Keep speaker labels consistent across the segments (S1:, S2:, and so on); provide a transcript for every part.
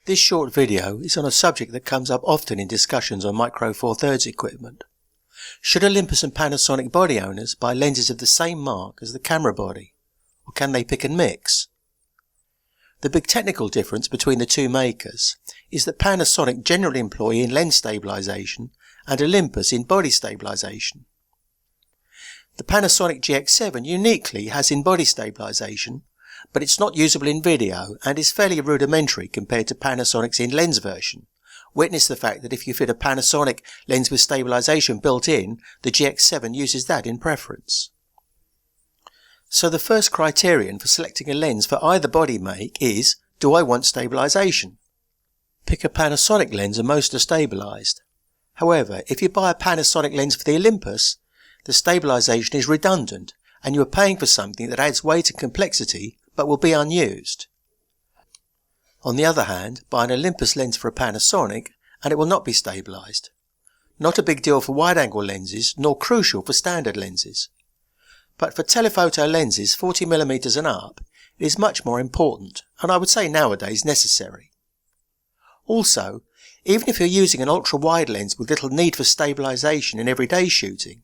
S1: This short video is on a subject that comes up often in discussions on Micro Four Thirds equipment. Should Olympus and Panasonic body owners buy lenses of the same mark as the camera body, or can they pick and mix? The big technical difference between the two makers is that Panasonic generally employ in lens stabilization and Olympus in body stabilization. The Panasonic GX7 uniquely has in-body stabilization, but it's not usable in video and is fairly rudimentary compared to Panasonic's in-lens version. Witness the fact that if you fit a Panasonic lens with stabilization built in, the GX7 uses that in preference. So the first criterion for selecting a lens for either body make is, do I want stabilization? Pick a Panasonic lens and most are stabilized. However, if you buy a Panasonic lens for the Olympus, the stabilization is redundant and you are paying for something that adds weight and complexity but will be unused. On the other hand, buy an Olympus lens for a Panasonic and it will not be stabilized. Not a big deal for wide-angle lenses, nor crucial for standard lenses. But for telephoto lenses 40mm and up, it is much more important, and I would say nowadays necessary. Also, even if you're using an ultra-wide lens with little need for stabilization in everyday shooting,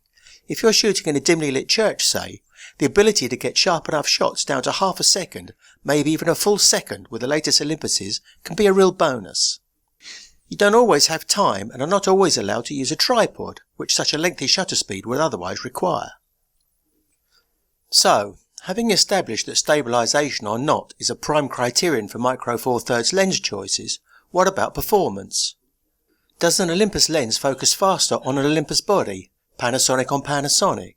S1: if you're shooting in a dimly lit church, say, the ability to get sharp enough shots down to half a second, maybe even a full second with the latest Olympuses, can be a real bonus. You don't always have time and are not always allowed to use a tripod, which such a lengthy shutter speed would otherwise require. So, having established that stabilization or not is a prime criterion for Micro Four Thirds lens choices, what about performance? Does an Olympus lens focus faster on an Olympus body, Panasonic on Panasonic?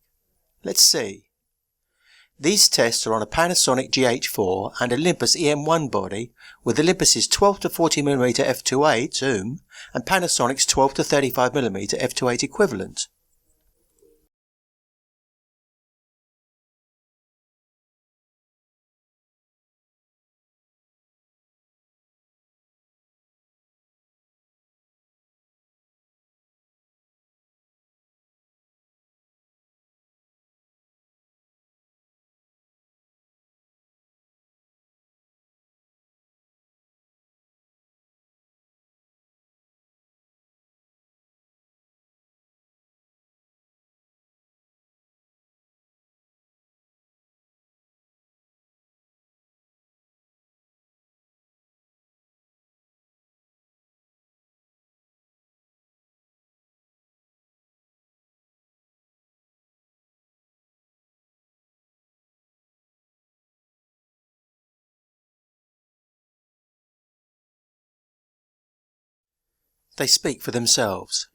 S1: Let's see. These tests are on a Panasonic GH4 and Olympus EM1 body with Olympus's 12 to 40mm f2.8 zoom and Panasonic's 12 to 35mm f2.8 equivalent. They speak for themselves.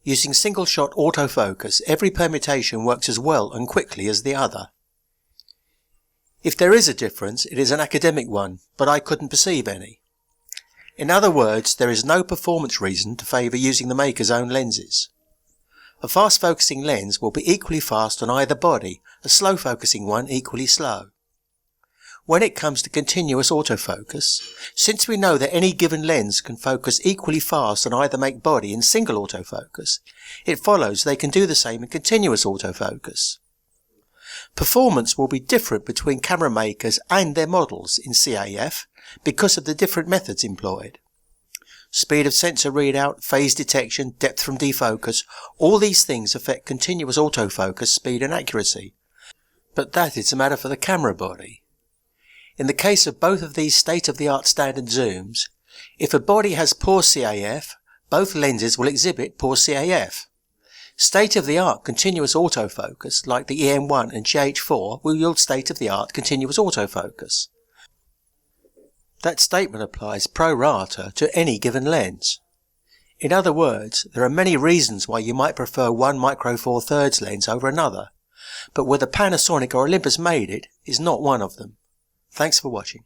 S1: Using single-shot autofocus, every permutation works as well and quickly as the other. If there is a difference, it is an academic one, but I couldn't perceive any. In other words, there is no performance reason to favour using the maker's own lenses. A fast-focusing lens will be equally fast on either body, a slow-focusing one equally slow. When it comes to continuous autofocus, since we know that any given lens can focus equally fast on either make body in single autofocus, it follows they can do the same in continuous autofocus. Performance will be different between camera makers and their models in CAF because of the different methods employed. Speed of sensor readout, phase detection, depth from defocus, all these things affect continuous autofocus speed and accuracy. But that is a matter for the camera body. In the case of both of these state-of-the-art standard zooms, if a body has poor CAF, both lenses will exhibit poor CAF. State-of-the-art continuous autofocus, like the EM1 and GH4, will yield state-of-the-art continuous autofocus. That statement applies pro rata to any given lens. In other words, there are many reasons why you might prefer one Micro Four Thirds lens over another, but whether Panasonic or Olympus made it is not one of them. Thanks for watching.